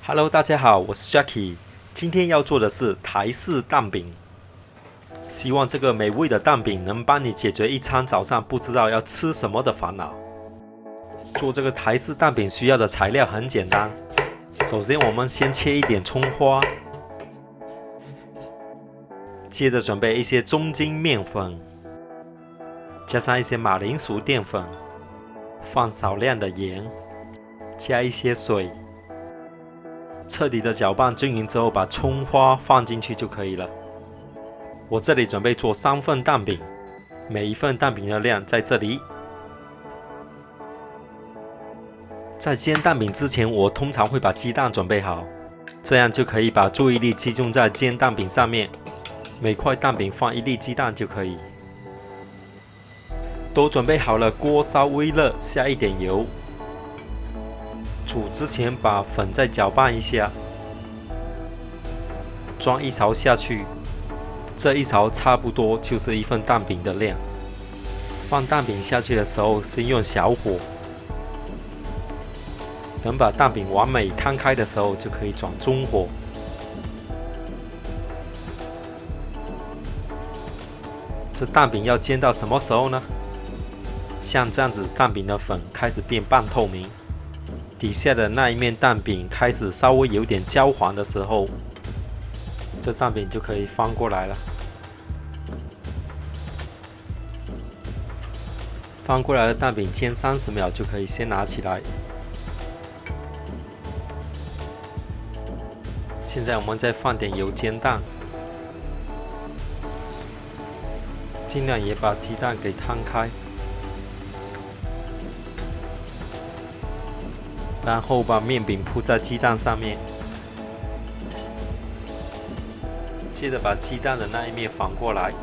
Hello， 大家好，我是 Jackie。今天要做的是台式蛋饼，希望这个美味的蛋饼能帮你解决一餐早上不知道要吃什么的烦恼。做这个台式蛋饼需要的材料很简单，首先我们先切一点葱花，接着准备一些中筋面粉，加上一些马铃薯淀粉，放少量的盐，加一些水。彻底的搅拌均匀之后，把葱花放进去就可以了。我这里准备做3份蛋饼，每一份蛋饼的量在这里。在煎蛋饼之前，我通常会把鸡蛋准备好，这样就可以把注意力集中在煎蛋饼上面。每块蛋饼放1粒鸡蛋就可以。都准备好了，锅烧微热，下一点油。煮之前把粉再搅拌一下，装1勺下去，这1勺差不多就是1份蛋饼的量。放蛋饼下去的时候，先用小火，等把蛋饼完美摊开的时候，就可以转中火。这蛋饼要煎到什么时候呢？像这样子，蛋饼的粉开始变半透明。底下的那一面蛋饼开始稍微有点焦黄的时候，这蛋饼就可以翻过来了。翻过来的蛋饼煎30秒就可以先拿起来。现在我们再放点油煎蛋，尽量也把鸡蛋给摊开。然后把面饼铺在鸡蛋上面，接着把鸡蛋的那一面反过来，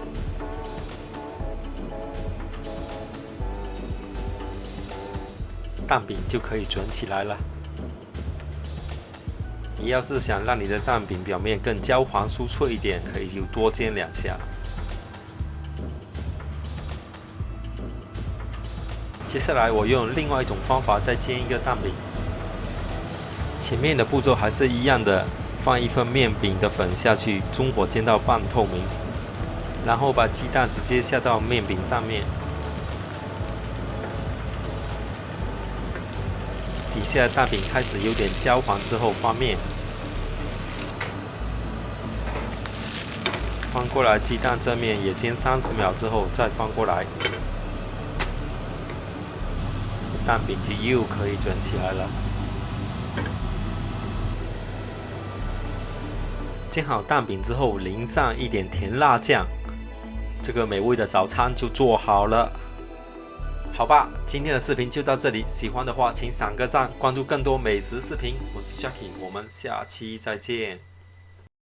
蛋饼就可以卷起来了。你要是想让你的蛋饼表面更焦黄酥脆一点，可以就多煎2下。接下来我用另外一种方法再煎一个蛋饼。前面的步骤还是一样的，放1份面饼的粉下去，中火煎到半透明，然后把鸡蛋直接下到面饼上面，底下的蛋饼开始有点焦黄之后翻面，翻过来鸡蛋这面也煎30秒之后再翻过来，蛋饼就又可以卷起来了。煎好蛋饼之后，淋上一点甜辣酱，这个美味的早餐就做好了。好吧，今天的视频就到这里，喜欢的话请赏个赞，关注更多美食视频。我是 Jackie， 我们下期再见。